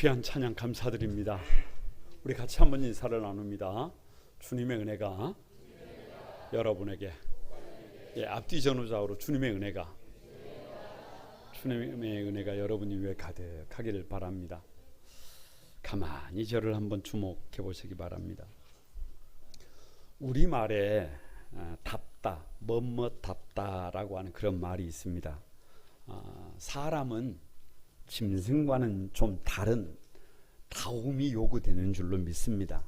귀한 찬양 감사드립니다. 우리 같이 한번 인사를 나눕니다. 주님의 은혜가 여러분에게, 앞뒤 전후좌우로 주님의 은혜가 여러분 위에 가득하기를 바랍니다. 가만히 저를 한번 주목해 보시기 바랍니다. 우리말에 답다, 뭐뭐답다라고 하는 그런 말이 있습니다. 사람은 짐승과는 좀 다른 다움이 요구되는 줄로 믿습니다.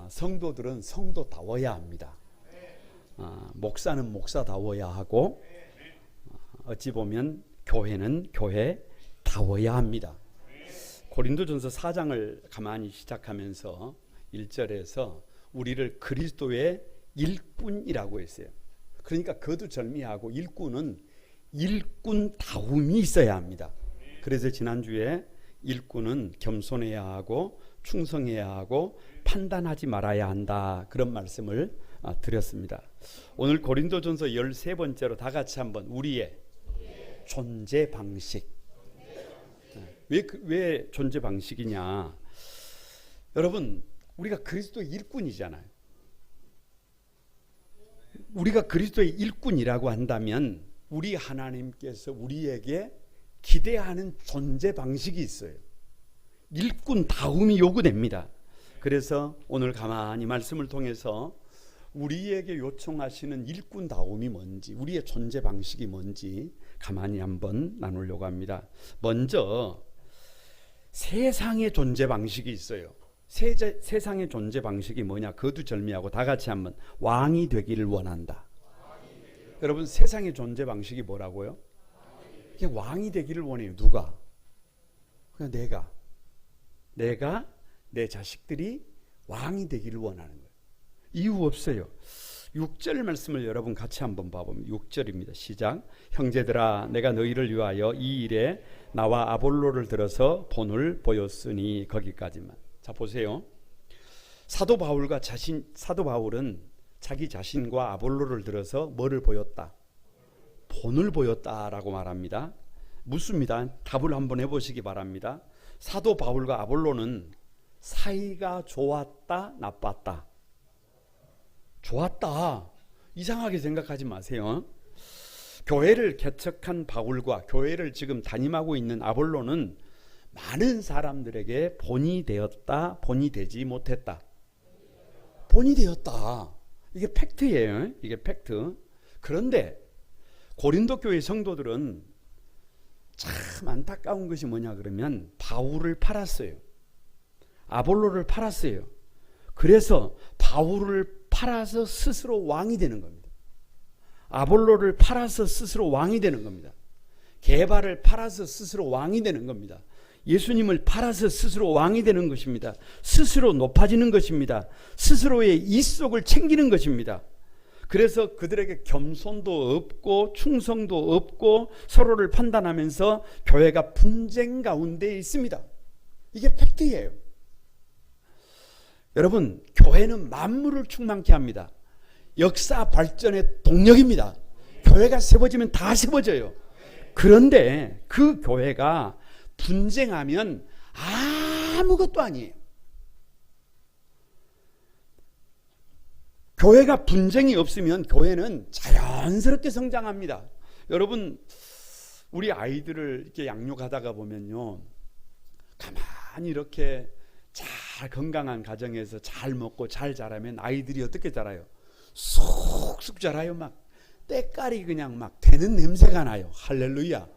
성도들은 성도다워야 합니다. 목사는 목사다워야 하고, 어찌 보면 교회는 교회다워야 합니다. 고린도전서 4장을 가만히 시작하면서 1절에서 우리를 그리스도의 일꾼이라고 했어요. 그러니까 거두절미하고 일꾼은 일꾼다움이 있어야 합니다. 그래서 지난주에 일꾼은 겸손해야 하고 충성해야 하고 판단하지 말아야 한다, 그런 말씀을 드렸습니다. 오늘 고린도전서 13번째로 다 같이 한번 우리의 존재 방식. 왜 존재 방식이냐? 여러분, 우리가 그리스도의 일꾼이잖아요. 우리가 그리스도의 일꾼이라고 한다면 우리 하나님께서 우리에게 기대하는 존재 방식이 있어요. 일꾼다움이 요구됩니다. 그래서 오늘 가만히 말씀을 통해서 우리에게 요청하시는 일꾼다움이 뭔지, 우리의 존재 방식이 뭔지 가만히 한번 나누려고 합니다. 먼저 세상의 존재 방식이 있어요. 세상의 존재 방식이 뭐냐? 거두절미하고 다 같이 한번 왕이 되기를 원한다. 여러분, 세상의 존재 방식이 뭐라고요? 이게 왕이 되기를 원해요. 누가? 그냥 내가 내 자식들이 왕이 되기를 원하는 거예요. 이유 없어요. 6절 말씀을 여러분 같이 한번 봐보면 6절입니다. 시작. 형제들아, 내가 너희를 위하여 이 일에 나와 아볼로를 들어서 본을 보였으니, 거기까지만. 자, 보세요. 사도 바울은 자기 자신과 아볼로를 들어서 뭐를 보였다? 본을 보였다라고 말합니다. 묻습니다. 답을 한번 해보시기 바랍니다. 사도 바울과 아볼로는 사이가 좋았다, 나빴다? 좋았다. 이상하게 생각하지 마세요. 교회를 개척한 바울과 교회를 지금 담임하고 있는 아볼로는 많은 사람들에게 본이 되었다, 본이 되지 못했다. 본이 되었다. 이게 팩트예요. 이게 팩트. 그런데 고린도 교회 성도들은 참 안타까운 것이 뭐냐 그러면 바울을 팔았어요. 아볼로를 팔았어요. 그래서 바울을 팔아서 스스로 왕이 되는 겁니다. 아볼로를 팔아서 스스로 왕이 되는 겁니다. 게바를 팔아서 스스로 왕이 되는 겁니다. 예수님을 팔아서 스스로 왕이 되는 것입니다. 스스로 높아지는 것입니다. 스스로의 이속을 챙기는 것입니다. 그래서 그들에게 겸손도 없고 충성도 없고 서로를 판단하면서 교회가 분쟁 가운데 있습니다. 이게 팩트예요. 여러분, 교회는 만물을 충만케 합니다. 역사 발전의 동력입니다. 교회가 세워지면 다 세워져요. 그런데 그 교회가 분쟁하면 아무것도 아니에요. 교회가 분쟁이 없으면 교회는 자연스럽게 성장합니다. 여러분, 우리 아이들을 이렇게 양육하다가 보면요, 가만히 이렇게 잘 건강한 가정에서 잘 먹고 잘 자라면 아이들이 어떻게 자라요? 쑥쑥 자라요. 막 때깔이 그냥 막 되는 냄새가 나요. 할렐루야.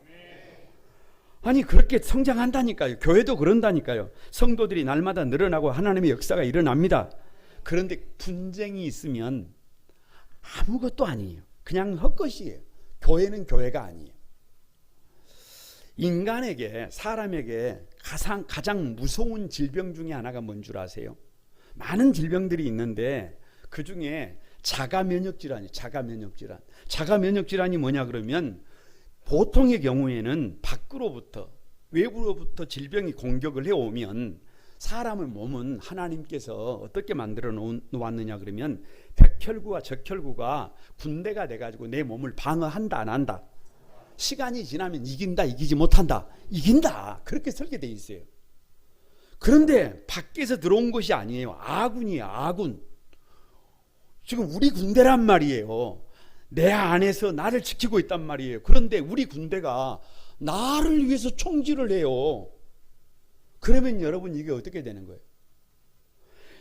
아니, 그렇게 성장한다니까요. 교회도 그런다니까요. 성도들이 날마다 늘어나고 하나님의 역사가 일어납니다. 그런데 분쟁이 있으면 아무것도 아니에요. 그냥 헛것이에요. 교회는 교회가 아니에요. 인간에게, 사람에게 가장 무서운 질병 중에 하나가 뭔 줄 아세요? 많은 질병들이 있는데 그 중에 자가면역질환이, 자가면역질환이 뭐냐 그러면 보통의 경우에는 밖으로부터, 외부로부터 질병이 공격을 해오면 사람의 몸은 하나님께서 어떻게 만들어 놓았느냐 그러면 백혈구와 적혈구가 군대가 돼가지고 내 몸을 방어한다, 안 한다? 시간이 지나면 이긴다, 이기지 못한다. 이긴다. 그렇게 설계되어 있어요. 그런데 밖에서 들어온 것이 아니에요. 아군이에요. 아군. 지금 우리 군대란 말이에요. 내 안에서 나를 지키고 있단 말이에요. 그런데 우리 군대가 나를 위해서 총질을 해요. 그러면 여러분 이게 어떻게 되는 거예요?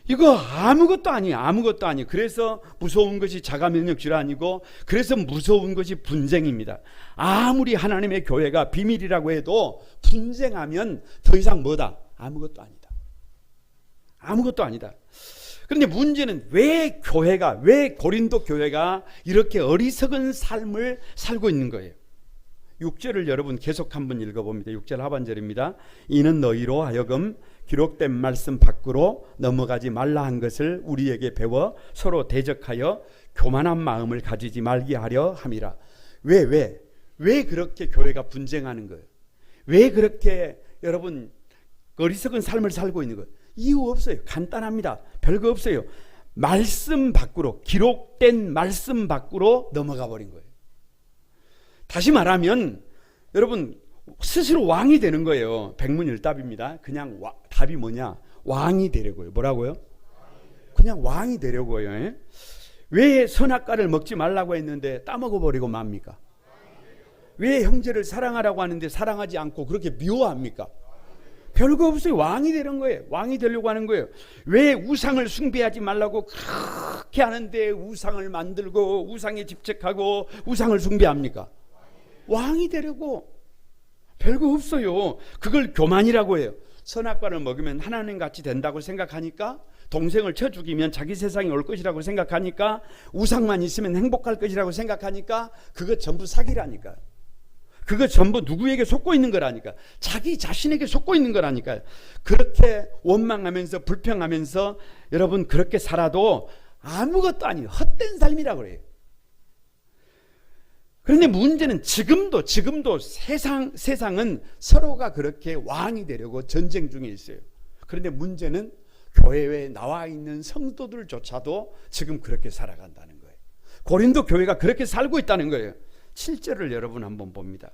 이거 아무것도 아니에요. 아무것도 아니에요. 그래서 무서운 것이 자가면역 질환이고, 그래서 무서운 것이 분쟁입니다. 아무리 하나님의 교회가 비밀이라고 해도 분쟁하면 더 이상 뭐다? 아무것도 아니다. 아무것도 아니다. 그런데 문제는 왜 고린도 교회가 이렇게 어리석은 삶을 살고 있는 거예요. 6절을 여러분 계속 한번 읽어봅니다. 6절 하반절입니다. 이는 너희로 하여금 기록된 말씀 밖으로 넘어가지 말라 한 것을 우리에게 배워 서로 대적하여 교만한 마음을 가지지 말게 하려 함이라. 왜 그렇게 교회가 분쟁하는 거예요? 왜 그렇게 여러분 어리석은 삶을 살고 있는 거예요? 이유 없어요. 간단합니다. 별거 없어요. 말씀 밖으로, 기록된 말씀 밖으로 넘어가 버린 거예요. 다시 말하면 여러분 스스로 왕이 되는 거예요. 백문일답입니다. 그냥 답이 뭐냐? 왕이 되려고요. 뭐라고요? 그냥 왕이 되려고요. 예? 왜 선악과를 먹지 말라고 했는데 따먹어버리고 맙니까? 왜 형제를 사랑하라고 하는데 사랑하지 않고 그렇게 미워합니까? 별거 없어요. 왕이 되는 거예요. 왕이 되려고 하는 거예요. 왜 우상을 숭배하지 말라고 그렇게 하는데 우상을 만들고 우상에 집착하고 우상을 숭배합니까? 왕이 되려고. 별거 없어요. 그걸 교만이라고 해요. 선악과를 먹으면 하나님 같이 된다고 생각하니까, 동생을 쳐 죽이면 자기 세상이 올 것이라고 생각하니까, 우상만 있으면 행복할 것이라고 생각하니까, 그거 전부 사기라니까. 그거 전부 누구에게 속고 있는 거라니까. 자기 자신에게 속고 있는 거라니까요. 그렇게 원망하면서 불평하면서 여러분 그렇게 살아도 아무것도 아니에요. 헛된 삶이라고 그래요. 그런데 문제는 지금도 세상은 서로가 그렇게 왕이 되려고 전쟁 중에 있어요. 그런데 문제는 교회에 나와 있는 성도들조차도 지금 그렇게 살아간다는 거예요. 고린도 교회가 그렇게 살고 있다는 거예요. 7절을 여러분 한번 봅니다.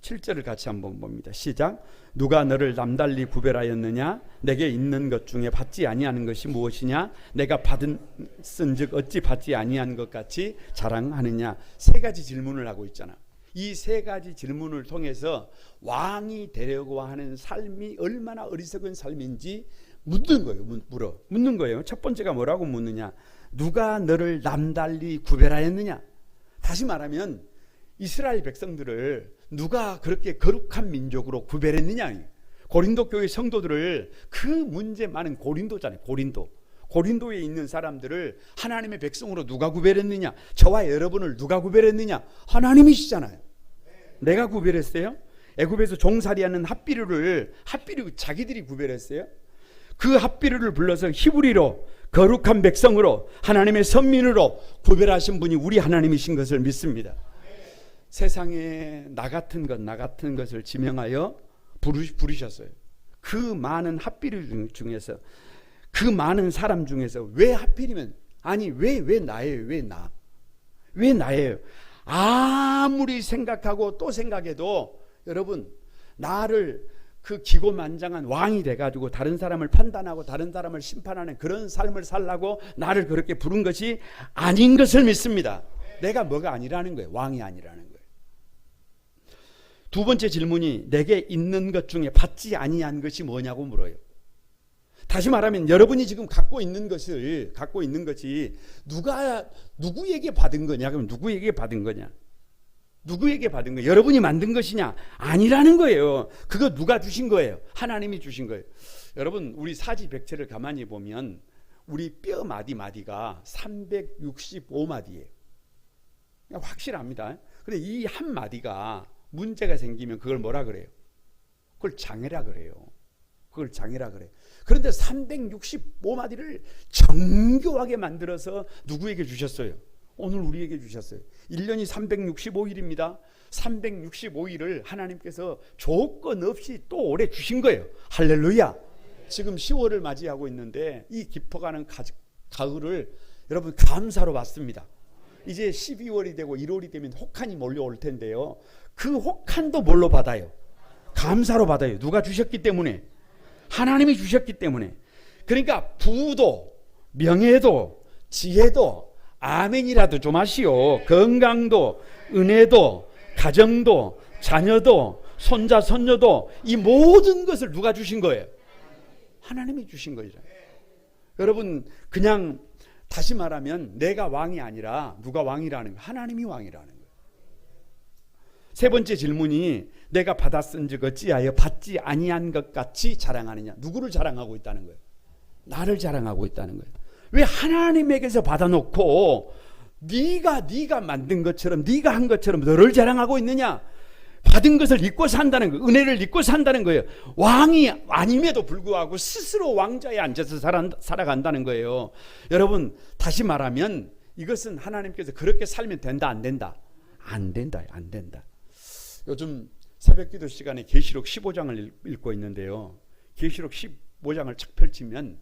7절을 같이 한번 봅니다. 시작. 누가 너를 남달리 구별하였느냐? 내게 있는 것 중에 받지 아니하는 것이 무엇이냐? 내가 받은즉 어찌 받지 아니한 것 같이 자랑하느냐? 세 가지 질문을 하고 있잖아. 이 세 가지 질문을 통해서 왕이 되려고 하는 삶이 얼마나 어리석은 삶인지 묻는 거예요. 묻는 거예요. 첫 번째가 뭐라고 묻느냐? 누가 너를 남달리 구별하였느냐? 다시 말하면 이스라엘 백성들을 누가 그렇게 거룩한 민족으로 구별했느냐? 고린도 교회 성도들을, 그 문제 많은 고린도잖아요. 고린도에 있는 사람들을 하나님의 백성으로 누가 구별했느냐? 저와 여러분을 누가 구별했느냐? 하나님이시잖아요. 내가 구별했어요? 애굽에서 종살이하는 핫비르를 자기들이 구별했어요? 그 핫비르를 불러서 히브리로 거룩한 백성으로 하나님의 선민으로 구별하신 분이 우리 하나님이신 것을 믿습니다. 세상에 나 같은 것을 지명하여 부르셨어요. 그 많은 핫비르 중에서, 그 많은 사람 중에서 왜 하필이면, 아니 왜 나예요? 왜 나예요? 아무리 생각하고 또 생각해도 여러분, 나를 그 기고만장한 왕이 돼가지고 다른 사람을 판단하고 다른 사람을 심판하는 그런 삶을 살라고 나를 그렇게 부른 것이 아닌 것을 믿습니다. 내가 뭐가 아니라는 거예요. 왕이 아니라는 거예요. 두 번째 질문이 내게 있는 것 중에 받지 아니한 것이 뭐냐고 물어요. 다시 말하면 여러분이 지금 갖고 있는 것이 누구에게 받은 거냐? 그럼 누구에게 받은 거냐? 여러분이 만든 것이냐? 아니라는 거예요. 그거 누가 주신 거예요? 하나님이 주신 거예요. 여러분, 우리 사지백체를 가만히 보면 우리 뼈 마디마디가 365마디예요. 확실합니다. 근데 이 한 마디가 문제가 생기면 그걸 뭐라 그래요? 그걸 장애라 그래요. 그런데 365마디를 정교하게 만들어서 누구에게 주셨어요? 오늘 우리에게 주셨어요. 1년이 365일입니다. 365일을 하나님께서 조건 없이 또 올해 주신 거예요. 할렐루야. 지금 10월을 맞이하고 있는데 이 깊어가는 가을을 여러분 감사로 받습니다. 이제 12월이 되고 1월이 되면 혹한이 몰려올 텐데요. 그 혹한도 뭘로 받아요? 감사로 받아요. 누가 주셨기 때문에, 하나님이 주셨기 때문에. 그러니까 부도 명예도 지혜도 아멘이라도 좀 하시오. 건강도 은혜도 가정도 자녀도 손자 손녀도 이 모든 것을 누가 주신 거예요? 하나님이 주신 거죠. 여러분, 그냥 다시 말하면 내가 왕이 아니라 누가 왕이라는 거예요? 하나님이 왕이라는 거예요. 세 번째 질문이 내가 받았은즉 어찌하여 받지 아니한 것 같이 자랑하느냐. 누구를 자랑하고 있다는 거예요? 나를 자랑하고 있다는 거예요. 왜 하나님에게서 받아놓고 네가 만든 것처럼 네가 한 것처럼 너를 자랑하고 있느냐. 받은 것을 잊고 산다는 거예요. 은혜를 잊고 산다는 거예요. 왕이 아님에도 불구하고 스스로 왕자에 앉아서 살아간다는 거예요. 여러분, 다시 말하면 이것은 하나님께서 그렇게 살면 된다 안 된다? 안 된다. 안 된다. 요즘 새벽기도 시간에 계시록 15장을 읽고 있는데요. 계시록 15장을 착 펼치면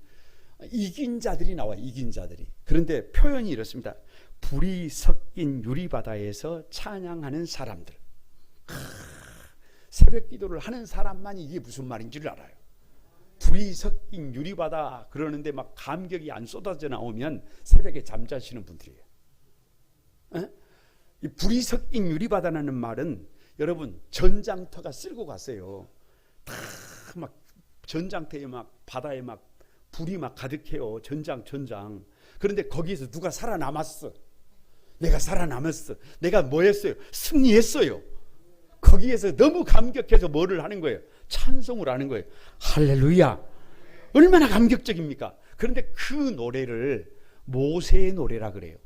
이긴 자들이 나와요. 이긴 자들이. 그런데 표현이 이렇습니다. 불이 섞인 유리바다에서 찬양하는 사람들. 새벽기도를 하는 사람만이 이게 무슨 말인지를 알아요. 불이 섞인 유리바다 그러는데 막 감격이 안 쏟아져 나오면 새벽에 잠자시는 분들이에요. 에? 이 불이 섞인 유리바다라는 말은 여러분 전장터가 쓸고 갔어요. 다 막 전장터에 막 바다에 막 불이 막 가득해요. 전장. 그런데 거기에서 누가 살아남았어. 내가 살아남았어. 내가 뭐 했어요? 승리했어요. 거기에서 너무 감격해서 뭐를 하는 거예요? 찬송을 하는 거예요. 할렐루야. 얼마나 감격적입니까? 그런데 그 노래를 모세의 노래라 그래요.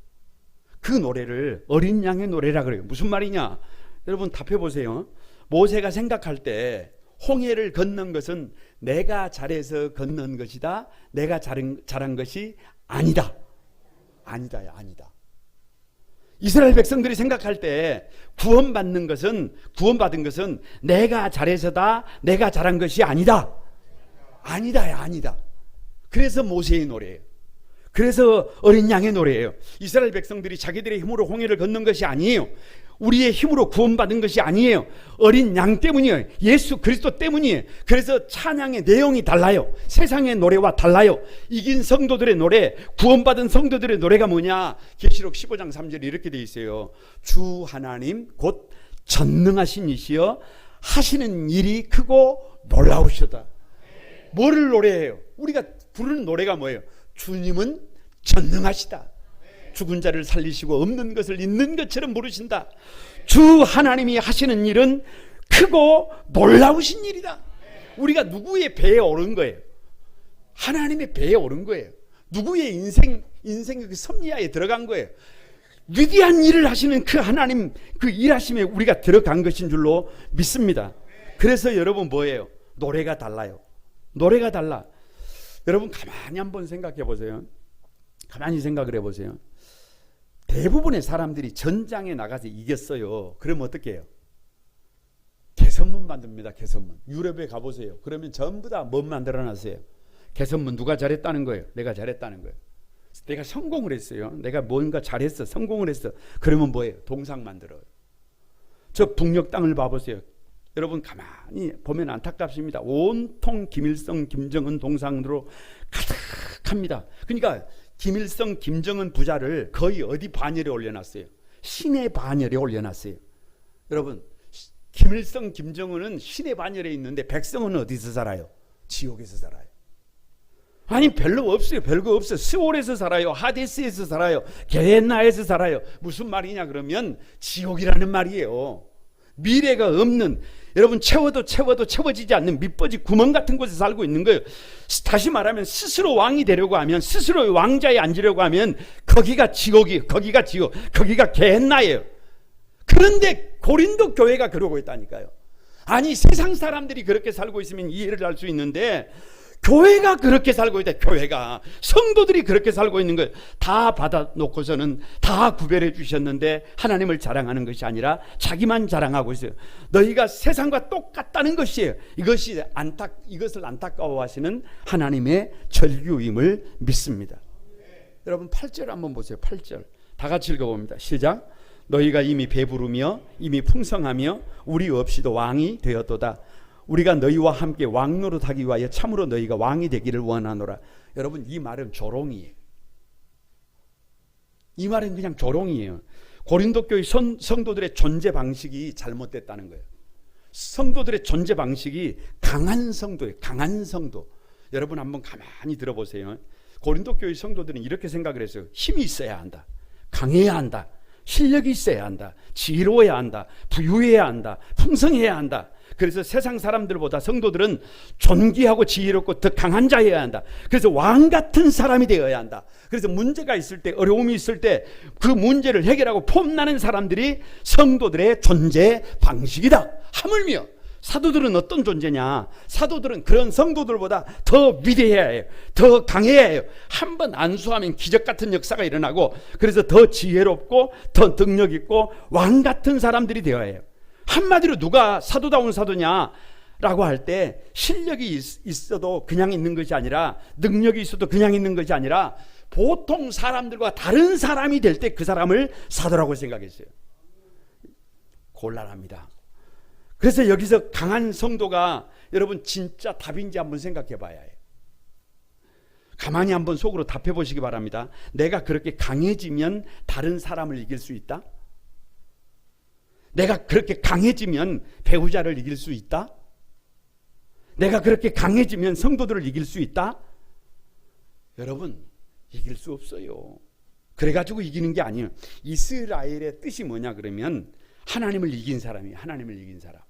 그 노래를 어린 양의 노래라 그래요. 무슨 말이냐? 여러분 답해 보세요. 모세가 생각할 때 홍해를 건넌 것은 내가 잘해서 건넌 것이다. 내가 잘한 것이 아니다. 아니다. 이스라엘 백성들이 생각할 때 구원받은 것은 내가 잘해서다. 내가 잘한 것이 아니다. 아니다. 그래서 모세의 노래예요. 그래서 어린 양의 노래예요. 이스라엘 백성들이 자기들의 힘으로 홍해를 건넌 것이 아니에요. 우리의 힘으로 구원받은 것이 아니에요. 어린 양 때문이에요. 예수 그리스도 때문이에요. 그래서 찬양의 내용이 달라요. 세상의 노래와 달라요. 이긴 성도들의 노래, 구원받은 성도들의 노래가 뭐냐? 계시록 15장 3절에 이렇게 돼 있어요. 주 하나님 곧 전능하신 이시여 하시는 일이 크고 놀라우시다. 뭐를 노래해요? 우리가 부르는 노래가 뭐예요? 주님은 전능하시다. 죽은 자를 살리시고 없는 것을 있는 것처럼 부르신다. 주 하나님이 하시는 일은 크고 놀라우신 일이다. 우리가 누구의 배에 오른 거예요? 하나님의 배에 오른 거예요. 누구의 인생의 그 섭리하에 들어간 거예요. 위대한 일을 하시는 그 하나님 그 일하심에 우리가 들어간 것인 줄로 믿습니다. 그래서 여러분 뭐예요? 노래가 달라요. 노래가 달라. 여러분 가만히 한번 생각해 보세요. 가만히 생각을 해보세요. 대부분의 사람들이 전장에 나가서 이겼어요. 그러면 어떻게 해요? 개선문 만듭니다. 개선문. 유럽에 가보세요. 그러면 전부 다 뭐 만들어놨어요? 개선문. 누가 잘했다는 거예요? 내가 잘했다는 거예요. 내가 성공을 했어요. 내가 뭔가 잘했어. 성공을 했어. 그러면 뭐예요? 동상 만들어요. 저 북녘 땅을 봐보세요. 여러분 가만히 보면 안타깝습니다. 온통 김일성, 김정은 동상으로 가득합니다. 그러니까 김일성, 김정은 부자를 거의 어디 반열에 올려놨어요? 신의 반열에 올려놨어요. 여러분 김일성, 김정은은 신의 반열에 있는데 백성은 어디서 살아요? 지옥에서 살아요. 아니 별거 없어요. 별거 없어요. 스올에서 살아요. 하데스에서 살아요. 게헨나에서 살아요. 무슨 말이냐 그러면 지옥이라는 말이에요. 미래가 없는, 여러분 채워도 채워지지 않는 밑버지 구멍 같은 곳에 살고 있는 거예요. 다시 말하면 스스로 왕이 되려고 하면, 스스로 왕자에 앉으려고 하면 거기가 지옥이에요. 거기가 지옥, 거기가 게헨나예요. 그런데 고린도 교회가 그러고 있다니까요. 아니 세상 사람들이 그렇게 살고 있으면 이해를 할 수 있는데 교회가 그렇게 살고 있다. 교회가, 성도들이 그렇게 살고 있는 거예요. 다 받아놓고서는 다 구별해 주셨는데 하나님을 자랑하는 것이 아니라 자기만 자랑하고 있어요. 너희가 세상과 똑같다는 것이에요. 이것을 안타까워하시는 하나님의 절규임을 믿습니다. 여러분 8절 한번 보세요. 8절 다 같이 읽어봅니다. 시작. 너희가 이미 배부르며 이미 풍성하며 우리 없이도 왕이 되었도다. 우리가 너희와 함께 왕노릇하기 위하여 참으로 너희가 왕이 되기를 원하노라. 여러분, 이 말은 조롱이에요. 이 말은 그냥 조롱이에요. 고린도 교회 성도들의 존재 방식이 잘못됐다는 거예요. 성도들의 존재 방식이 강한 성도예요. 강한 성도. 여러분 한번 가만히 들어보세요. 고린도 교회 성도들은 이렇게 생각을 했어요. 힘이 있어야 한다. 강해야 한다. 실력이 있어야 한다. 지혜로워야 한다. 부유해야 한다. 풍성해야 한다. 그래서 세상 사람들보다 성도들은 존귀하고 지혜롭고 더 강한 자여야 한다. 그래서 왕 같은 사람이 되어야 한다. 그래서 문제가 있을 때, 어려움이 있을 때 그 문제를 해결하고 폼나는 사람들이 성도들의 존재 방식이다. 하물며 사도들은 어떤 존재냐? 사도들은 그런 성도들보다 더 위대해야 해요. 더 강해야 해요. 한번 안수하면 기적 같은 역사가 일어나고, 그래서 더 지혜롭고 더 능력 있고 왕 같은 사람들이 되어야 해요. 한마디로 누가 사도다운 사도냐라고 할 때 실력이 있어도 그냥 있는 것이 아니라, 능력이 있어도 그냥 있는 것이 아니라 보통 사람들과 다른 사람이 될 때 그 사람을 사도라고 생각했어요. 곤란합니다. 그래서 여기서 강한 성도가 여러분 진짜 답인지 한번 생각해 봐야 해요. 가만히 한번 속으로 답해 보시기 바랍니다. 내가 그렇게 강해지면 다른 사람을 이길 수 있다? 내가 그렇게 강해지면 배우자를 이길 수 있다? 내가 그렇게 강해지면 성도들을 이길 수 있다? 여러분, 이길 수 없어요. 그래가지고 이기는 게 아니에요. 이스라엘의 뜻이 뭐냐 그러면 하나님을 이긴 사람이에요. 하나님을 이긴 사람.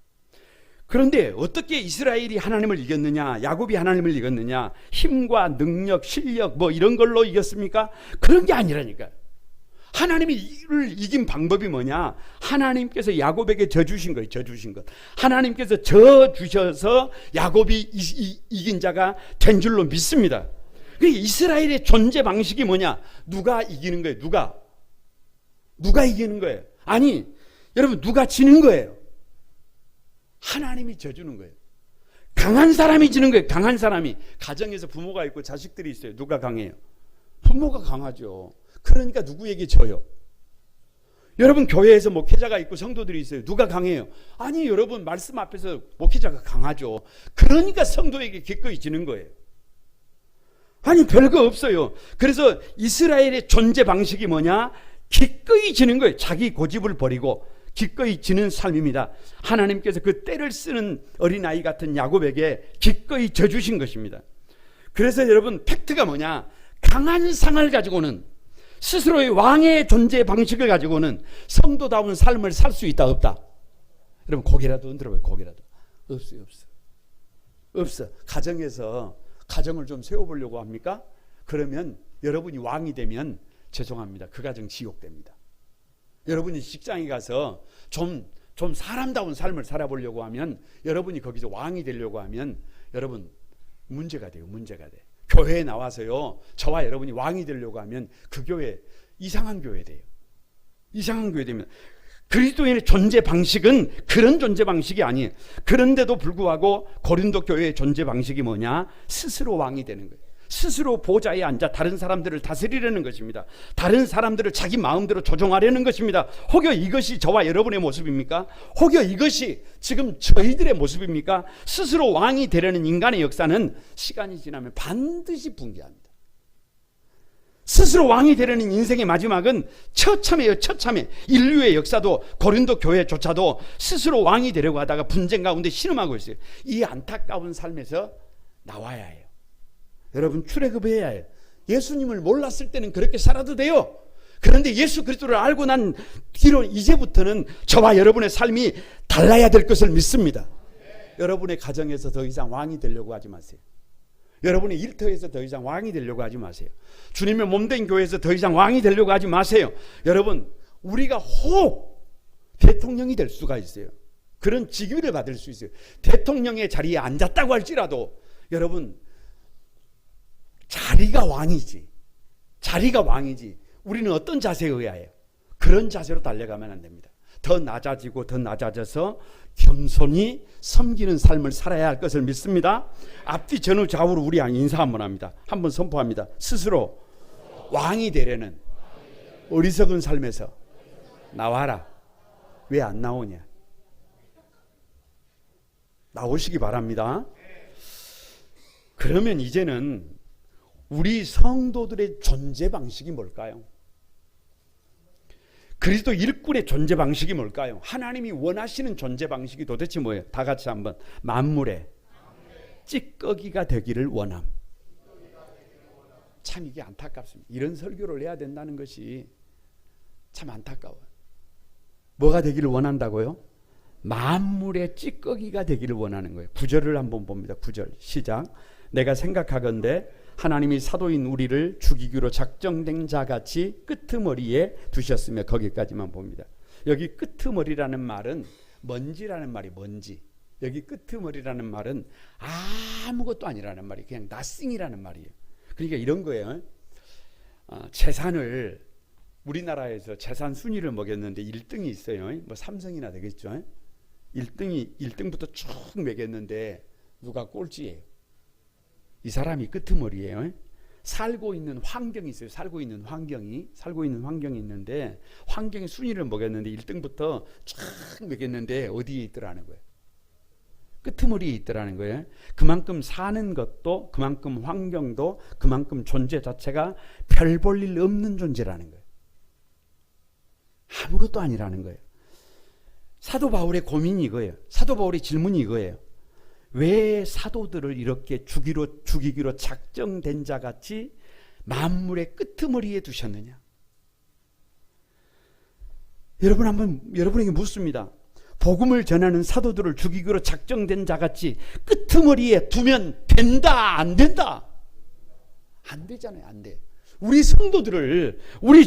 그런데 어떻게 이스라엘이 하나님을 이겼느냐, 야곱이 하나님을 이겼느냐, 힘과 능력, 실력 뭐 이런 걸로 이겼습니까? 그런 게 아니라니까요. 하나님이 이를 이긴 방법이 뭐냐? 하나님께서 야곱에게 져 주신 거예요. 져 주신 것. 하나님께서 져 주셔서 야곱이 이긴 자가 된 줄로 믿습니다. 이스라엘의 존재 방식이 뭐냐? 누가 이기는 거예요? 누가 이기는 거예요? 아니, 여러분, 누가 지는 거예요? 하나님이 져주는 거예요. 강한 사람이 지는 거예요. 강한 사람이. 가정에서 부모가 있고 자식들이 있어요. 누가 강해요? 부모가 강하죠. 그러니까 누구에게 져요? 여러분, 교회에서 목회자가 있고 성도들이 있어요. 누가 강해요? 아니, 여러분, 말씀 앞에서 목회자가 강하죠. 그러니까 성도에게 기꺼이 지는 거예요. 아니, 별거 없어요. 그래서 이스라엘의 존재 방식이 뭐냐? 기꺼이 지는 거예요. 자기 고집을 버리고 기꺼이 지는 삶입니다. 하나님께서 그 때를 쓰는 어린아이 같은 야곱에게 기꺼이 져주신 것입니다. 그래서 여러분, 팩트가 뭐냐? 강한 상을 가지고는, 스스로의 왕의 존재 방식을 가지고는 성도다운 삶을 살 수 있다 없다? 여러분, 고개라도 흔들어봐요. 고개라도. 없어요. 없어. 가정에서 가정을 좀 세워보려고 합니까? 그러면 여러분이 왕이 되면 죄송합니다. 그 가정 지옥됩니다. 여러분이 직장에 가서 좀 사람다운 삶을 살아보려고 하면, 여러분이 거기서 왕이 되려고 하면 여러분 문제가 돼요. 교회에 나와서요, 저와 여러분이 왕이 되려고 하면 그 교회 이상한 교회 돼요. 이상한 교회 되면, 그리스도인의 존재 방식은 그런 존재 방식이 아니에요. 그런데도 불구하고 고린도 교회의 존재 방식이 뭐냐? 스스로 왕이 되는 거예요. 스스로 보좌에 앉아 다른 사람들을 다스리려는 것입니다. 다른 사람들을 자기 마음대로 조종하려는 것입니다. 혹여 이것이 저와 여러분의 모습입니까? 혹여 이것이 지금 저희들의 모습입니까? 스스로 왕이 되려는 인간의 역사는 시간이 지나면 반드시 붕괴합니다. 스스로 왕이 되려는 인생의 마지막은 처참해요. 처참해. 인류의 역사도 고린도 교회조차도 스스로 왕이 되려고 하다가 분쟁 가운데 신음하고 있어요. 이 안타까운 삶에서 나와야 해요. 여러분, 출애굽해야 해요. 예수님을 몰랐을 때는 그렇게 살아도 돼요. 그런데 예수 그리스도를 알고 난 뒤로 이제부터는 저와 여러분의 삶이 달라야 될 것을 믿습니다. 여러분의 가정에서 더 이상 왕이 되려고 하지 마세요. 여러분의 일터에서 더 이상 왕이 되려고 하지 마세요. 주님의 몸된 교회에서 더 이상 왕이 되려고 하지 마세요. 여러분, 우리가 혹 대통령이 될 수가 있어요. 그런 직위를 받을 수 있어요. 대통령의 자리에 앉았다고 할지라도 여러분, 자리가 왕이지. 우리는 어떤 자세에 의해요? 그런 자세로 달려가면 안 됩니다. 더 낮아지고 더 낮아져서 겸손히 섬기는 삶을 살아야 할 것을 믿습니다. 앞뒤 전후 좌우로 우리 인사 한번 합니다. 한번 선포합니다. 스스로 왕이 되려는 어리석은 삶에서 나와라. 왜 안 나오냐? 나오시기 바랍니다. 그러면 이제는 우리 성도들의 존재 방식이 뭘까요? 그리스도 일꾼의 존재 방식이 뭘까요? 하나님이 원하시는 존재 방식이 도대체 뭐예요? 다 같이 한번. 만물의 찌꺼기가 되기를 원함. 참 이게 안타깝습니다. 이런 설교를 해야 된다는 것이 참 안타까워요. 뭐가 되기를 원한다고요? 만물의 찌꺼기가 되기를 원하는 거예요. 9절을 한번 봅니다. 9절 시작. 내가 생각하건대 하나님이 사도인 우리를 죽이기로 작정된 자같이 끄트머리에 두셨으며, 거기까지만 봅니다. 여기 끄트머리라는 말은 먼지라는 말이 먼지. 여기 끄트머리라는 말은 아무것도 아니라는 말이에요. 그냥 nothing이라는 말이에요. 그러니까 이런 거예요. 재산을 우리나라에서 재산 순위를 먹였는데 1등이 있어요. 뭐 삼성이나 되겠죠. 1등부터 쭉 매겼는데 누가 꼴찌예요? 이 사람이 끄트머리예요. 살고 있는 환경이 있어요. 살고 있는 환경이 있는데 환경의 순위를 먹였는데 1등부터 쭉 매겼는데 어디에 있더라는 거예요? 끄트머리에 있더라는 거예요. 그만큼 사는 것도, 그만큼 환경도, 그만큼 존재 자체가 별 볼 일 없는 존재라는 거예요. 아무것도 아니라는 거예요. 사도 바울의 고민이 이거예요. 사도 바울의 질문이 이거예요. 왜 사도들을 이렇게 죽이기로 작정된 자같이 만물의 끄트머리에 두셨느냐? 여러분 한번 여러분에게 묻습니다. 복음을 전하는 사도들을 죽이기로 작정된 자같이 끄트머리에 두면 된다, 안 된다? 안 되잖아요. 안 돼. 우리 성도들을,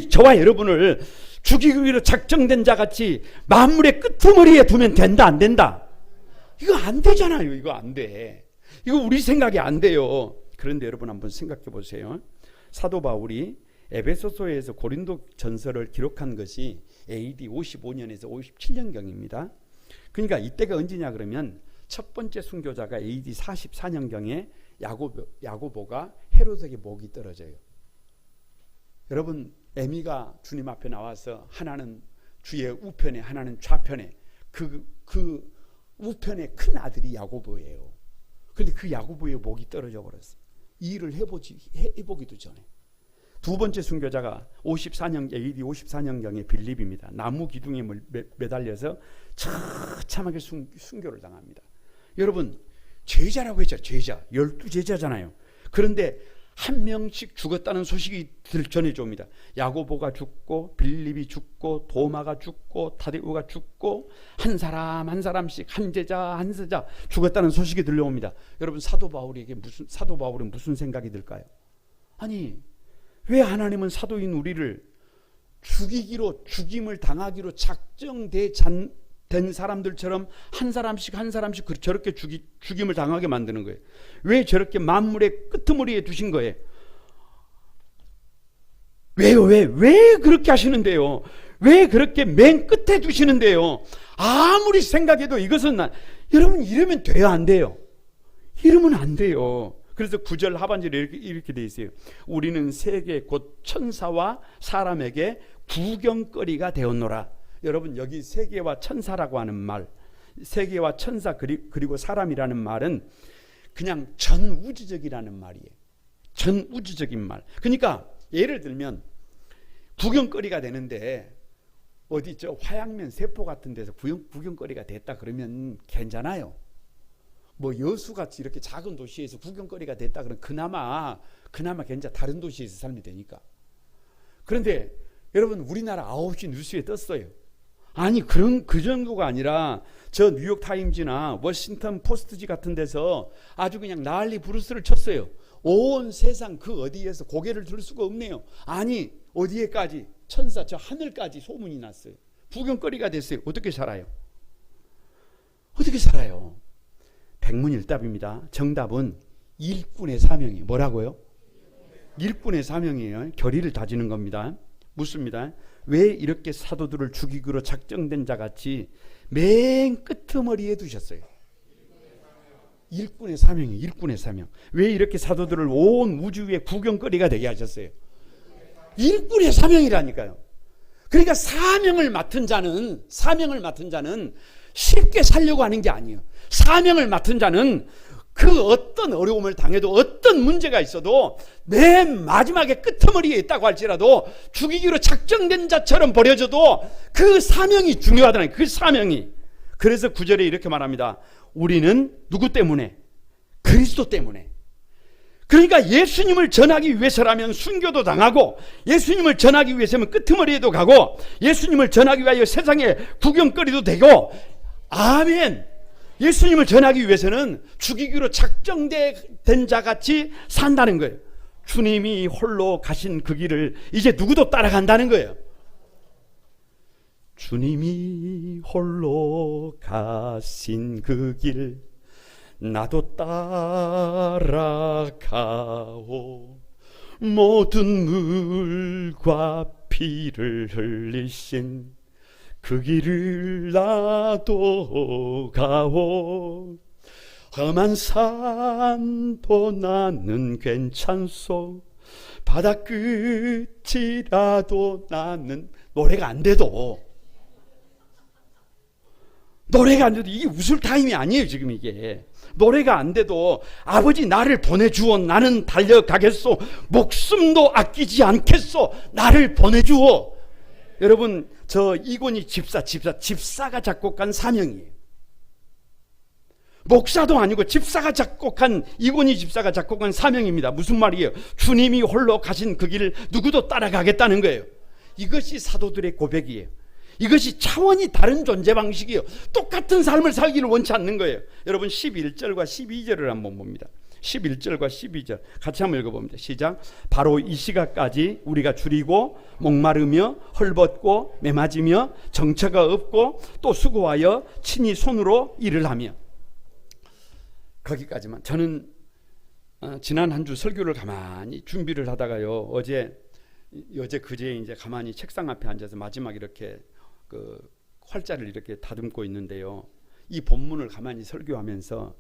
저와 여러분을 죽이기로 작정된 자같이 만물의 끄트머리에 두면 된다, 안 된다? 이거 안 되잖아요. 이거 안 돼. 이거 우리 생각이 안 돼요. 그런데 여러분 한번 생각해 보세요. 사도 바울이 에베소서에서 고린도 전서를 기록한 것이 AD 55년에서 57년경입니다. 그러니까 이때가 언제냐 그러면 첫 번째 순교자가 AD 44년경에 야고보가 헤로드에게 목이 떨어져요. 여러분, 에미가 주님 앞에 나와서 하나는 주의 우편에 하나는 좌편에, 그 우편의 큰 아들이 야고보예요. 그런데 그 야고보의 목이 떨어져 버렸어요. 이 일을 해보기도 전에. 두 번째 순교자가 AD 54년경에 빌립입니다. 나무 기둥에 매달려서 처참하게 순교를 당합니다. 여러분, 제자라고 했죠. 제자. 12제자잖아요. 그런데 한 명씩 죽었다는 소식이 전해져 옵니다. 야고보가 죽고, 빌립이 죽고, 도마가 죽고, 타데우가 죽고, 한 사람씩 한 제자 죽었다는 소식이 들려옵니다. 여러분, 사도 바울은 무슨 생각이 들까요? 아니, 왜 하나님은 사도인 우리를 죽임을 당하기로 작정된 사람들처럼 한 사람씩 저렇게 죽임을 당하게 만드는 거예요? 왜 저렇게 만물의 끄트머리에 두신 거예요? 왜요? 왜 그렇게 하시는데요? 왜 그렇게 맨 끝에 두시는데요? 아무리 생각해도 이것은 여러분, 이러면 돼요, 안 돼요? 이러면 안 돼요. 그래서 9절 하반절에 이렇게 돼 있어요. 우리는 세계 곧 천사와 사람에게 구경거리가 되었노라. 여러분, 여기 세계와 천사라고 하는 말, 세계와 천사 그리고 사람이라는 말은 그냥 전우주적이라는 말이에요. 전우주적인 말. 그러니까 예를 들면 구경거리가 되는데 어디 화양면 세포 같은 데서 구경거리가 됐다 그러면 괜찮아요. 뭐 여수같이 이렇게 작은 도시에서 구경거리가 됐다 그러면 그나마 괜찮아. 다른 도시에서 살면 되니까. 그런데 여러분, 우리나라 9시 뉴스에 떴어요. 아니, 그 정도가 아니라 저 뉴욕 타임즈나 워싱턴 포스트지 같은 데서 아주 그냥 난리 부르스를 쳤어요. 온 세상 그 어디에서 고개를 들 수가 없네요. 아니, 어디에까지? 천사 저 하늘까지 소문이 났어요. 구경거리가 됐어요. 어떻게 살아요? 백문일답입니다. 정답은 일꾼의 사명이 뭐라고요? 일꾼의 사명이에요. 결의를 다지는 겁니다. 묻습니다. 왜 이렇게 사도들을 죽이기로 작정된 자같이 맨 끄트머리에 두셨어요? 일꾼의 사명이 일꾼의 사명. 왜 이렇게 사도들을 온 우주의 구경거리가 되게 하셨어요? 일꾼의 사명이라니까요. 그러니까 사명을 맡은 자는 쉽게 살려고 하는 게 아니에요. 사명을 맡은 자는 그 어떤 어려움을 당해도 어떤 문제가 있어도 맨 마지막에 끄트머리에 있다고 할지라도 죽이기로 작정된 자처럼 버려져도 그 사명이 중요하다는 거예요. 그 사명이. 그래서 9절에 이렇게 말합니다. 우리는 누구 때문에? 그리스도 때문에. 그러니까 예수님을 전하기 위해서라면 순교도 당하고, 예수님을 전하기 위해서면 끄트머리에도 가고, 예수님을 전하기 위하여 세상에 구경거리도 되고, 아멘. 예수님을 전하기 위해서는 죽이기로 작정된 자같이 산다는 거예요. 주님이 홀로 가신 그 길을 이제 누구도 따라간다는 거예요. 주님이 홀로 가신 그 길 나도 따라가오. 모든 물과 피를 흘리신 그 길을 나도 가오. 험한 산도 나는 괜찮소. 바다 끝이라도 나는 노래가 안 돼도 이게 웃을 타임이 아니에요. 지금 이게 노래가 안 돼도 아버지 나를 보내주어 나는 달려가겠소. 목숨도 아끼지 않겠소. 나를 보내주어. 여러분 저 이곤희 집사가 작곡한 사명이에요. 목사도 아니고 집사가 작곡한, 이곤희 집사가 작곡한 사명입니다. 무슨 말이에요? 주님이 홀로 가신 그 길을 누구도 따라가겠다는 거예요. 이것이 사도들의 고백이에요. 이것이 차원이 다른 존재 방식이에요. 똑같은 삶을 살기를 원치 않는 거예요. 여러분 11절과 12절을 한번 봅니다. 11절과 12절 같이 한번 읽어봅니다. 시작. 바로 이 시각까지 우리가 줄이고 목마르며 헐벗고 매맞으며 정처가 없고 또 수고하여 친히 손으로 일을 하며. 거기까지만. 저는 지난 한 주 설교를 가만히 준비를 하다가요, 어제 그제 이제 가만히 책상 앞에 앉아서 마지막 이렇게 그 활자를 이렇게 다듬고 있는데요, 이 본문을 가만히 설교하면서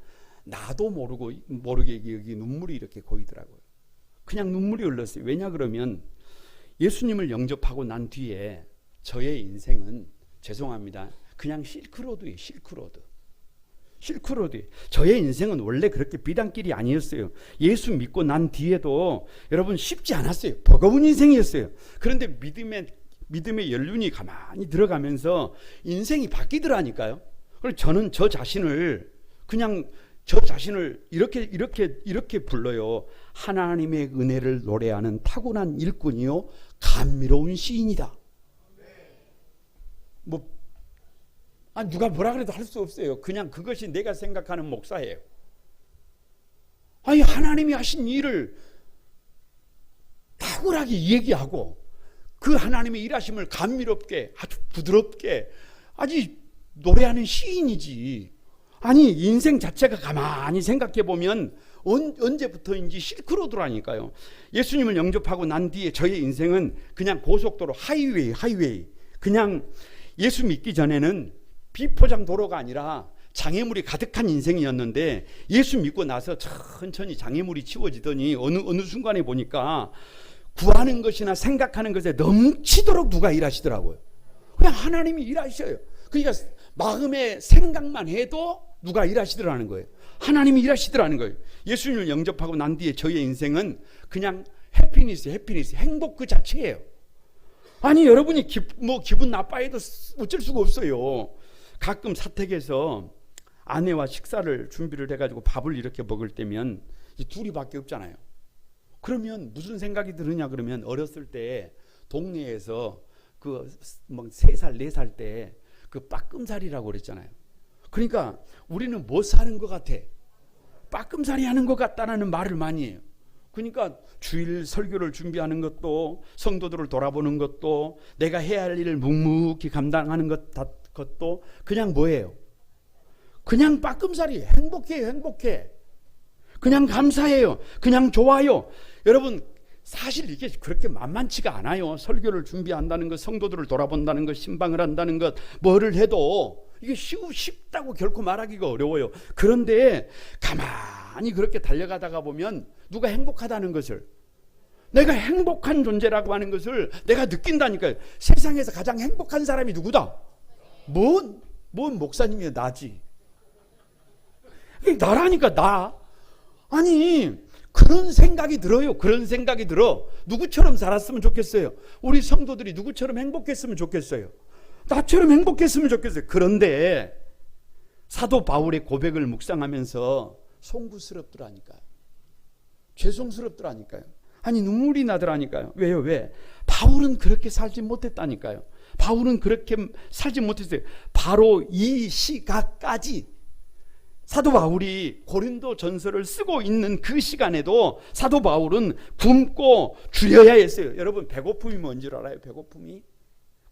나도 모르게 여기 눈물이 이렇게 고이더라고요. 그냥 눈물이 흘렀어요. 왜냐 그러면 예수님을 영접하고 난 뒤에 저의 인생은, 죄송합니다, 그냥 실크로드예요. 실크로드. 저의 인생은 원래 그렇게 비단길이 아니었어요. 예수 믿고 난 뒤에도 여러분 쉽지 않았어요. 버거운 인생이었어요. 그런데 믿음의 연륜이 가만히 들어가면서 인생이 바뀌더라니까요. 그래서 저는 저 자신을 이렇게 불러요. 하나님의 은혜를 노래하는 타고난 일꾼이요 감미로운 시인이다. 누가 뭐라 그래도 할 수 없어요. 그냥 그것이 내가 생각하는 목사예요. 하나님이 하신 일을 탁월하게 얘기하고 그 하나님의 일하심을 감미롭게 아주 부드럽게 아주 노래하는 시인이지. 인생 자체가 가만히 생각해 보면 언제부터인지 실크로드라니까요. 예수님을 영접하고 난 뒤에 저의 인생은 그냥 고속도로 하이웨이. 그냥 예수 믿기 전에는 비포장 도로가 아니라 장애물이 가득한 인생이었는데, 예수 믿고 나서 천천히 장애물이 치워지더니 어느 순간에 보니까 구하는 것이나 생각하는 것에 넘치도록 누가 일하시더라고요. 그냥 하나님이 일하셔요. 그러니까 마음의 생각만 해도 누가 일하시더라는 거예요. 하나님이 일하시더라는 거예요. 예수님을 영접하고 난 뒤에 저의 인생은 그냥 해피니스, 행복 그 자체예요. 여러분이 기분 나빠해도 어쩔 수가 없어요. 가끔 사택에서 아내와 식사를 준비를 해가지고 밥을 이렇게 먹을 때면 둘이밖에 없잖아요. 그러면 무슨 생각이 드느냐 그러면, 어렸을 때 동네에서 그 3살 4살 때 그 빠끔살이라고 그랬잖아요. 그러니까 우리는 뭐 사는 것 같아? 빠끔살이 하는 것 같다라는 말을 많이 해요. 그러니까 주일 설교를 준비하는 것도, 성도들을 돌아보는 것도, 내가 해야 할 일을 묵묵히 감당하는 것도 그냥 뭐예요? 그냥 빠끔살이에요. 행복해. 그냥 감사해요. 그냥 좋아요. 여러분 사실 이게 그렇게 만만치가 않아요. 설교를 준비한다는 것, 성도들을 돌아본다는 것, 신방을 한다는 것, 뭐를 해도 이게 쉽다고 결코 말하기가 어려워요. 그런데 가만히 그렇게 달려가다가 보면 누가 행복하다는 것을, 내가 행복한 존재라고 하는 것을 내가 느낀다니까요. 세상에서 가장 행복한 사람이 누구다? 뭔 목사님이야? 나지. 나라니까, 나. 아니, 그런 생각이 들어요. 그런 생각이 들어. 누구처럼 살았으면 좋겠어요? 우리 성도들이 누구처럼 행복했으면 좋겠어요? 나처럼 행복했으면 좋겠어요. 그런데 사도 바울의 고백을 묵상하면서 송구스럽더라니까요. 죄송스럽더라니까요. 아니, 눈물이 나더라니까요. 왜요? 왜? 바울은 그렇게 살지 못했다니까요. 바울은 그렇게 살지 못했어요. 바로 이 시각까지 사도 바울이 고린도 전서를 쓰고 있는 그 시간에도 사도 바울은 굶고 줄여야 했어요. 여러분, 배고픔이 뭔 줄 알아요? 배고픔이?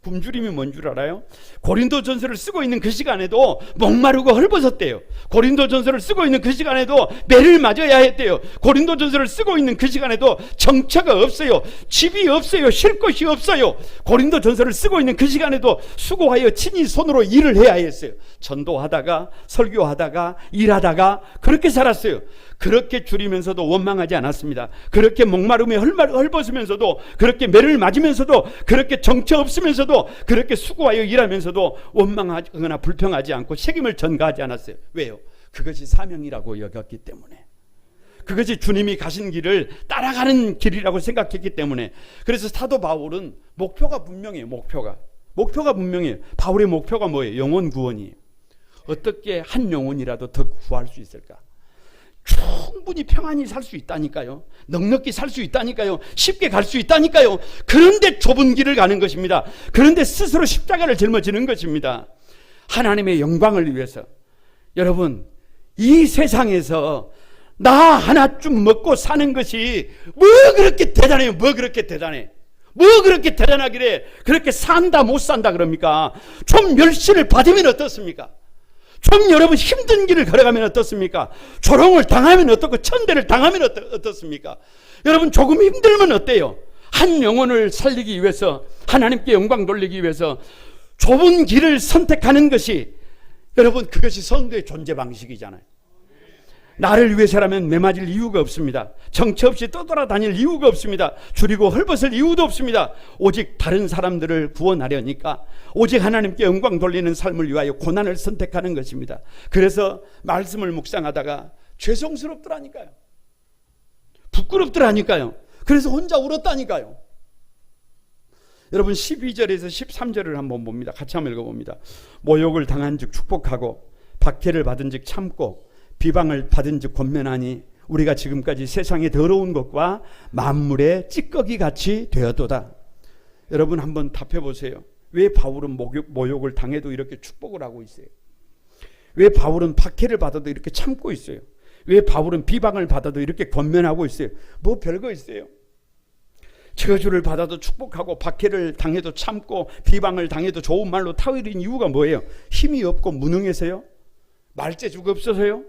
굶주림이 뭔 줄 알아요? 고린도 전서를 쓰고 있는 그 시간에도 목마르고 헐벗었대요. 고린도 전서를 쓰고 있는 그 시간에도 매를 맞아야 했대요. 고린도 전서를 쓰고 있는 그 시간에도 정처가 없어요. 집이 없어요. 쉴 곳이 없어요. 고린도 전서를 쓰고 있는 그 시간에도 수고하여 친히 손으로 일을 해야 했어요. 전도하다가 설교하다가 일하다가 그렇게 살았어요. 그렇게 줄이면서도 원망하지 않았습니다. 그렇게 목마름에 헐벗으면서도, 그렇게 매를 맞으면서도, 그렇게 정처 없으면서도, 그렇게 수고하여 일하면서도 원망하거나 불평하지 않고 책임을 전가하지 않았어요. 왜요? 그것이 사명이라고 여겼기 때문에. 그것이 주님이 가신 길을 따라가는 길이라고 생각했기 때문에. 그래서 사도 바울은 목표가 분명해요. 목표가 분명해요. 바울의 목표가 뭐예요? 영혼 구원이에요. 어떻게 한 영혼이라도 더 구할 수 있을까? 충분히 평안히 살 수 있다니까요. 넉넉히 살 수 있다니까요. 쉽게 갈 수 있다니까요. 그런데 좁은 길을 가는 것입니다. 그런데 스스로 십자가를 짊어지는 것입니다. 하나님의 영광을 위해서. 여러분, 이 세상에서 나 하나쯤 먹고 사는 것이 뭐 그렇게 대단해요? 뭐 그렇게 대단해? 뭐 그렇게 대단하길래 그렇게 산다 못 산다 그럽니까? 좀 멸시를 받으면 어떻습니까? 좀 여러분 힘든 길을 걸어가면 어떻습니까? 조롱을 당하면 어떻고 천대를 당하면 어떻습니까? 여러분 조금 힘들면 어때요? 한 영혼을 살리기 위해서, 하나님께 영광 돌리기 위해서 좁은 길을 선택하는 것이, 여러분 그것이 성도의 존재 방식이잖아요. 나를 위해서라면 매맞을 이유가 없습니다. 정처 없이 떠돌아다닐 이유가 없습니다. 줄이고 헐벗을 이유도 없습니다. 오직 다른 사람들을 구원하려니까, 오직 하나님께 영광 돌리는 삶을 위하여 고난을 선택하는 것입니다. 그래서 말씀을 묵상하다가 죄송스럽더라니까요. 부끄럽더라니까요. 그래서 혼자 울었다니까요. 여러분 12절에서 13절을 한번 봅니다. 같이 한번 읽어봅니다. 모욕을 당한 즉 축복하고, 박해를 받은 즉 참고, 비방을 받은 즉 권면하니 우리가 지금까지 세상의 더러운 것과 만물의 찌꺼기 같이 되었도다. 여러분 한번 답해 보세요. 왜 바울은 모욕을 당해도 이렇게 축복을 하고 있어요? 왜 바울은 박해를 받아도 이렇게 참고 있어요? 왜 바울은 비방을 받아도 이렇게 권면하고 있어요? 뭐 별거 있어요? 저주를 받아도 축복하고, 박해를 당해도 참고, 비방을 당해도 좋은 말로 타이르는 이유가 뭐예요? 힘이 없고 무능해서요? 말재주가 없어서요?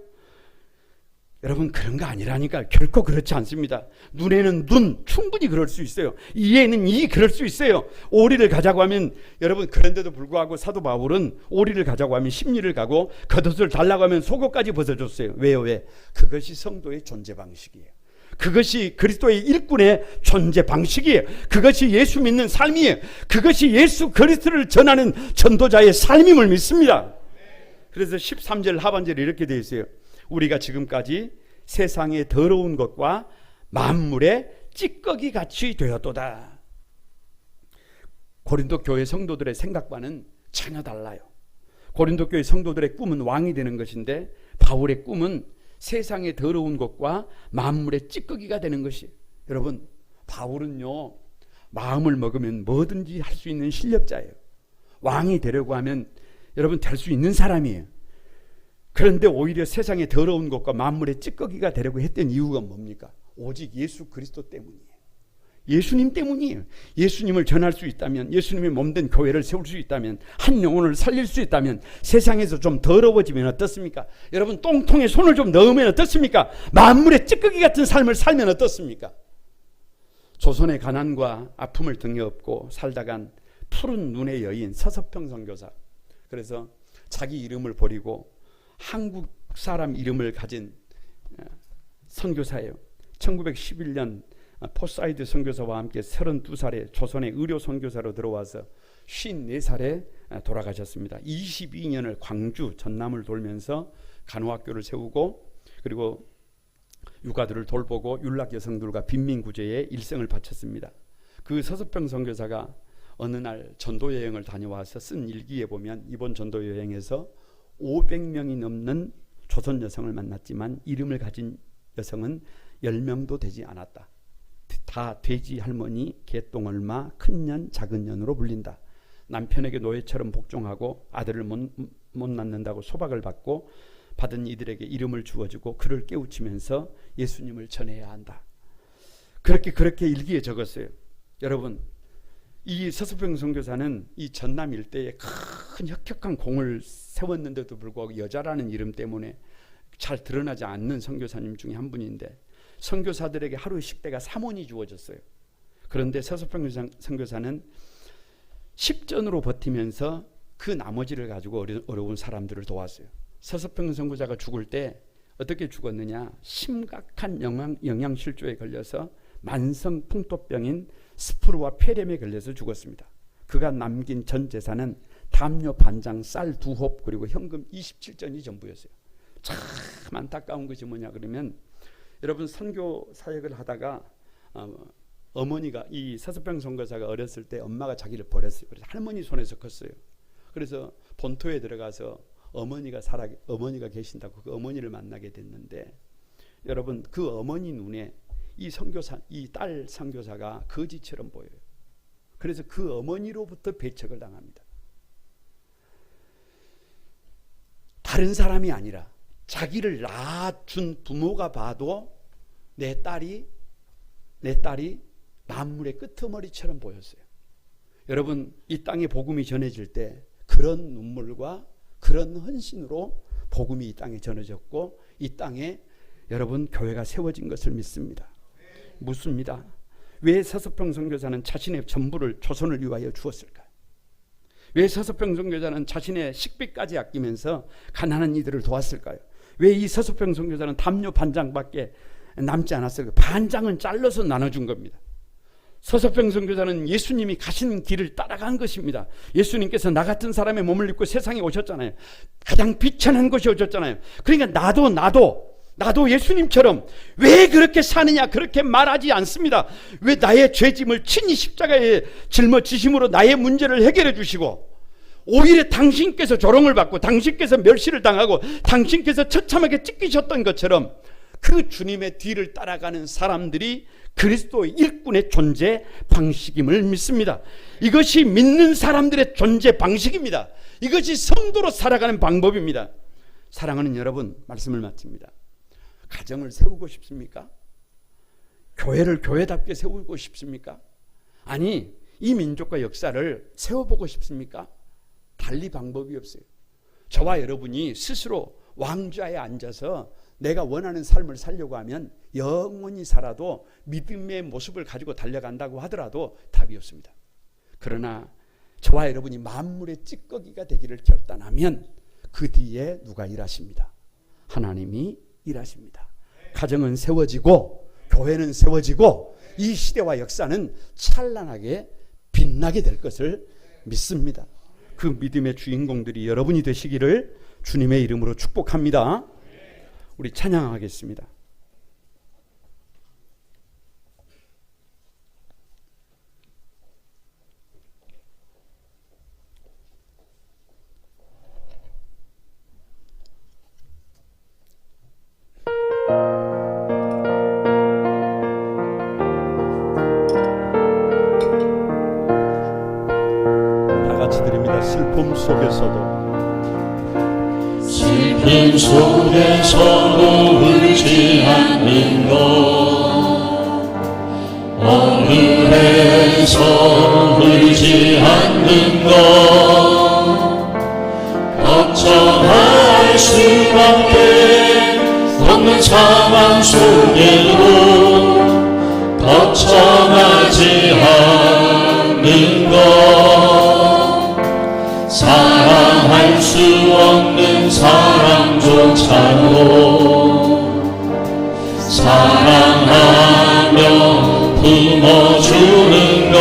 여러분 그런 거 아니라니까요. 결코 그렇지 않습니다. 눈에는 눈, 충분히 그럴 수 있어요. 이에는 이, 그럴 수 있어요. 오리를 가자고 하면, 여러분 그런데도 불구하고 사도 바울은 오리를 가자고 하면 심리를 가고, 겉옷을 달라고 하면 속옷까지 벗어줬어요. 왜요? 왜? 그것이 성도의 존재 방식이에요. 그것이 그리스도의 일꾼의 존재 방식이에요. 그것이 예수 믿는 삶이에요. 그것이 예수 그리스도를 전하는 전도자의 삶임을 믿습니다. 그래서 13절 하반절에 이렇게 되어 있어요. 우리가 지금까지 세상의 더러운 것과 만물의 찌꺼기 같이 되었도다. 고린도 교회 성도들의 생각과는 전혀 달라요. 고린도 교회 성도들의 꿈은 왕이 되는 것인데, 바울의 꿈은 세상의 더러운 것과 만물의 찌꺼기가 되는 것이에요. 여러분, 바울은요, 마음을 먹으면 뭐든지 할 수 있는 실력자예요. 왕이 되려고 하면 여러분 될 수 있는 사람이에요. 그런데 오히려 세상의 더러운 것과 만물의 찌꺼기가 되려고 했던 이유가 뭡니까? 오직 예수 그리스도 때문이에요. 예수님 때문이에요. 예수님을 전할 수 있다면, 예수님의 몸된 교회를 세울 수 있다면, 한 영혼을 살릴 수 있다면, 세상에서 좀 더러워지면 어떻습니까? 여러분 똥통에 손을 좀 넣으면 어떻습니까? 만물의 찌꺼기 같은 삶을 살면 어떻습니까? 조선의 가난과 아픔을 등에 업고 살다간 푸른 눈의 여인 서석평 선교사, 그래서 자기 이름을 버리고 한국 사람 이름을 가진 선교사예요. 1911년 포사이드 선교사와 함께 32살에 조선의 의료 선교사로 들어와서 54살에 돌아가셨습니다. 22년을 광주 전남을 돌면서 간호학교를 세우고 그리고 유가들을 돌보고 윤락 여성들과 빈민 구제에 일생을 바쳤습니다. 그 서석병 선교사가 어느 날 전도 여행을 다녀와서 쓴 일기에 보면 이번 전도 여행에서 500명이 넘는 조선 여성을 만났지만 이름을 가진 여성은 10명도 되지 않았다. 다 돼지 할머니, 개똥얼마, 큰년, 작은년으로 불린다. 남편에게 노예처럼 복종하고 아들을 못 낳는다고 소박을 받고 받은 이들에게 이름을 주어주고 그를 깨우치면서 예수님을 전해야 한다. 그렇게 일기에 적었어요. 여러분, 이 서석병 선교사는 이 전남 일대에 큰 혁혁한 공을 세웠는데도 불구하고 여자라는 이름 때문에 잘 드러나지 않는 선교사님 중에 한 분인데 선교사들에게 하루 식대가 3원이 주어졌어요. 그런데 서석병 선교사는 10전으로 버티면서 그 나머지를 가지고 어려운 사람들을 도왔어요. 서석병 선교사가 죽을 때 어떻게 죽었느냐? 심각한 영양실조에 걸려서 만성 풍토병인 스프루와 폐렴에 걸려서 죽었습니다. 그가 남긴 전 재산은 담요 반장, 쌀 2홉 그리고 현금 27전이 전부였어요. 참 안타까운 것이 뭐냐 그러면 여러분 선교 사역을 하다가 어머니가 이 서석병 선교사가 어렸을 때 엄마가 자기를 버렸어요. 그래서 할머니 손에서 컸어요. 그래서 본토에 들어가서 어머니가 계신다고 그 어머니를 만나게 됐는데 여러분 그 어머니 눈에 이 딸 선교사가 거지처럼 보여요. 그래서 그 어머니로부터 배척을 당합니다. 다른 사람이 아니라 자기를 낳아준 부모가 봐도 내 딸이 만물의 끄트머리처럼 보였어요. 여러분 이 땅에 복음이 전해질 때 그런 눈물과 그런 헌신으로 복음이 이 땅에 전해졌고 이 땅에 여러분 교회가 세워진 것을 믿습니다. 묻습니다. 왜 서석병 선교사는 자신의 전부를 조선을 위하여 주었을까요? 왜 서석병 선교사는 자신의 식비까지 아끼면서 가난한 이들을 도왔을까요? 왜 이 서석병 선교사는 담요 반장밖에 남지 않았을까요? 반장은 잘라서 나눠준 겁니다. 서석병 선교사는 예수님이 가신 길을 따라간 것입니다. 예수님께서 나 같은 사람의 몸을 입고 세상에 오셨잖아요. 가장 비천한 곳에 오셨잖아요. 그러니까 나도 예수님처럼 왜 그렇게 사느냐 그렇게 말하지 않습니다. 왜 나의 죄짐을 친히 십자가에 짊어지심으로 나의 문제를 해결해 주시고 오히려 당신께서 조롱을 받고 당신께서 멸시를 당하고 당신께서 처참하게 찢기셨던 것처럼 그 주님의 뒤를 따라가는 사람들이 그리스도의 일꾼의 존재 방식임을 믿습니다. 이것이 믿는 사람들의 존재 방식입니다. 이것이 성도로 살아가는 방법입니다. 사랑하는 여러분, 말씀을 마칩니다. 가정을 세우고 싶습니까? 교회를 교회답게 세우고 싶습니까? 아니, 이 민족과 역사를 세워보고 싶습니까? 달리 방법이 없어요. 저와 여러분이 스스로 왕좌에 앉아서 내가 원하는 삶을 살려고 하면 영원히 살아도 믿음의 모습을 가지고 달려간다고 하더라도 답이 없습니다. 그러나 저와 여러분이 만물의 찌꺼기가 되기를 결단하면 그 뒤에 누가 일하십니다? 하나님이 일하십니다. 가정은 세워지고 교회는 세워지고 이 시대와 역사는 찬란하게 빛나게 될 것을 믿습니다. 그 믿음의 주인공들이 여러분이 되시기를 주님의 이름으로 축복합니다. 우리 찬양하겠습니다. 다 같이 드립니다. 슬픔 속에서도 슬픔 속에서도 울지 않는 것, 억울해서 울지 않는 것, 걱정할 수밖에 없는 상황 속에도 걱정하지 않는 것, 사랑할 수 없는 사랑조차도 사랑하며 심어주는 것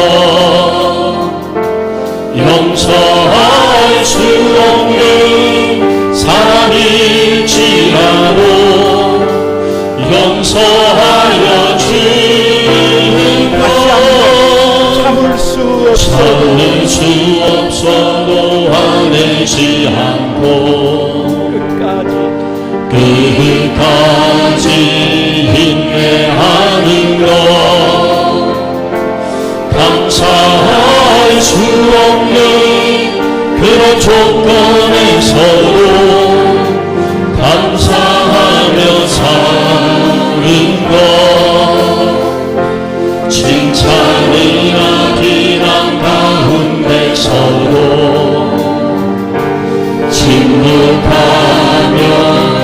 용서할 수 없는 사람일지라도 용서하여 주는 것 참을 수 없어 참을 수 없어도 화내지 않고 끝까지 인내하는 것 감사할 수 없는 그런 조건에서도 감사하며 사는 것 칭찬이나 비난 가운데서도 침묵하며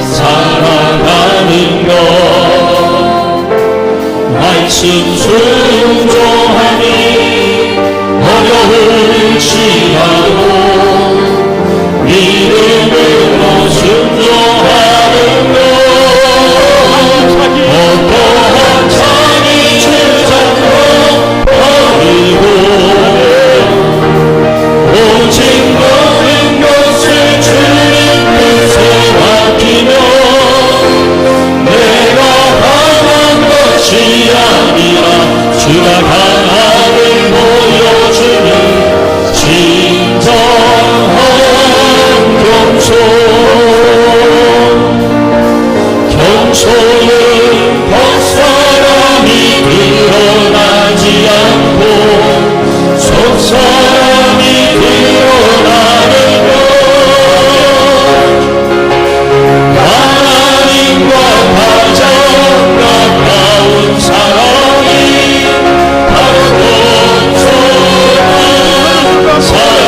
살아가는 것 말씀 순종하니 어려울지라도 믿음으로 순종하는 것 어떠한 자기 주장도 버리고 오직 모든 것을 주님 뜻에 맡기며 내가 강한 것이 아니라 주가 강함을 보여주는 진정한 경소는 벗사람이 드러나지 않고 속사람이 드러나는 것 하나님과 가장 가까운 사랑이 바로 겸손한 사랑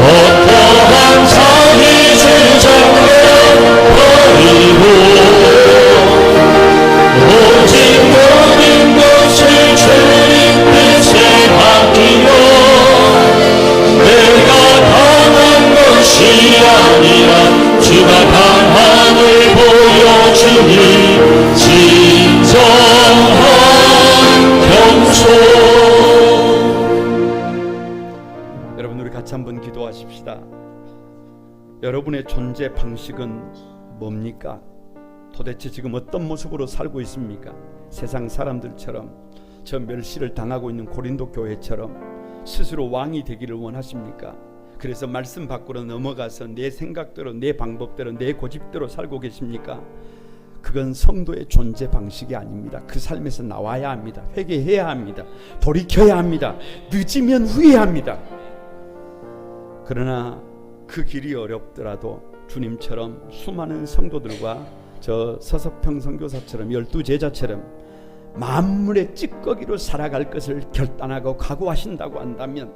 어떠한 자기 주장도 버리고 오직 모든 것을 주님 뜻에 맡기며 내가 강한 것이 아니라 주가 강함을 보여주니 진정한 겸손 여러분 우리 같이 한번 기도하십시다. 여러분의 존재 방식은 뭡니까? 도대체 지금 어떤 모습으로 살고 있습니까? 세상 사람들처럼 저 멸시를 당하고 있는 고린도 교회처럼 스스로 왕이 되기를 원하십니까? 그래서 말씀 밖으로 넘어가서 내 생각대로 내 방법대로 내 고집대로 살고 계십니까? 그건 성도의 존재 방식이 아닙니다. 그 삶에서 나와야 합니다. 회개해야 합니다. 돌이켜야 합니다. 늦으면 후회합니다. 그러나 그 길이 어렵더라도 주님처럼 수많은 성도들과 저 서석평 선교사처럼 12제자처럼 만물의 찌꺼기로 살아갈 것을 결단하고 각오하신다고 한다면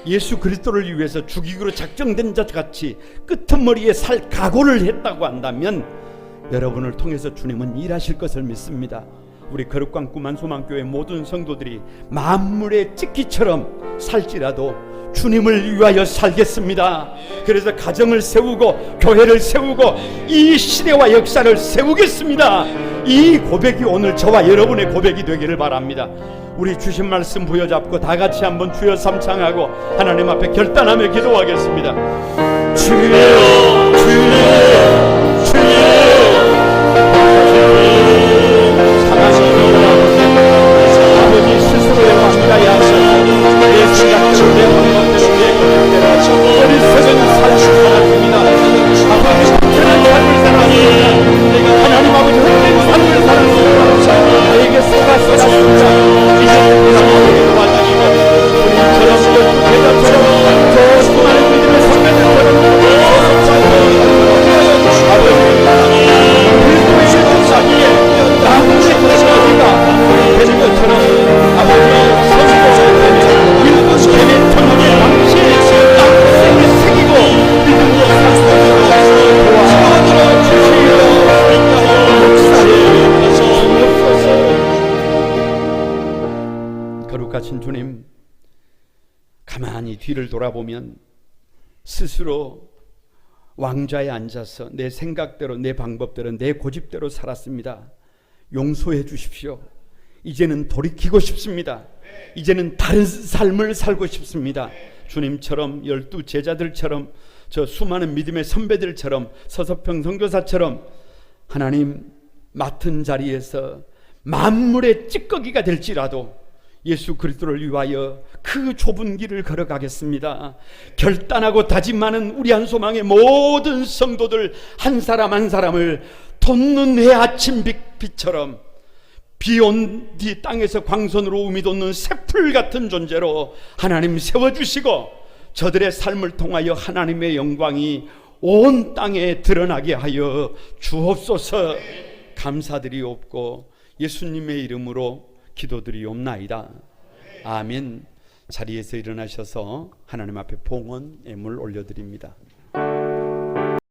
예수 그리스도를 위해서 죽이기로 작정된 자 같이 끄트머리에 살 각오를 했다고 한다면 여러분을 통해서 주님은 일하실 것을 믿습니다. 우리 거룩한 구만소망교회 모든 성도들이 만물의 찌끼처럼 살지라도 주님을 위하여 살겠습니다. 그래서 가정을 세우고 교회를 세우고 이 시대와 역사를 세우겠습니다. 이 고백이 오늘 저와 여러분의 고백이 되기를 바랍니다. 우리 주신 말씀 부여잡고 다 같이 한번 주여 삼창하고 하나님 앞에 결단하며 기도하겠습니다. 주여 주여 주여 아버지 스스로의 왕자에 하셔서 내 생각대로 내 방법대로 내 고집대로 어리석은 삶을 살았습니다. 아버지 헛되는 삶을 살았습니다. 하나님 아버지 헛된 삶을 살았습니다. 나에게 속아 쏟았습니다. 이제 하나님께 도와주시고 우리처럼 대자처럼 저 수많은 믿음의 선배들처럼 아버지 그리스도의 자기에 남은 것이가 되는 것처럼 아버지 성도의 일꾼의 천국의 방식에 땅에 새기고 믿음으로 살고 도와주시고 역사에 거룩하신 주님, 가만히 뒤를 돌아보면 스스로 왕좌에 앉아서 내 생각대로, 내 방법대로, 내 고집대로 살았습니다. 용서해 주십시오. 이제는 돌이키고 싶습니다. 이제는 다른 삶을 살고 싶습니다. 주님처럼, 12 제자들처럼, 저 수많은 믿음의 선배들처럼, 서서평 선교사처럼 하나님 맡은 자리에서 만물의 찌꺼기가 될지라도 예수 그리스도를 위하여 그 좁은 길을 걸어가겠습니다. 결단하고 다짐하는 우리 한소망의 모든 성도들 한 사람 한 사람을 돋는 해 아침 빛처럼 비온 뒤 땅에서 광선으로 우미 돋는 새풀 같은 존재로 하나님 세워주시고 저들의 삶을 통하여 하나님의 영광이 온 땅에 드러나게 하여 주옵소서. 감사드리옵고 예수님의 이름으로 기도드리옵나이다. 아멘. 자리에서 일어나셔서 하나님 앞에 봉헌 예물 올려드립니다.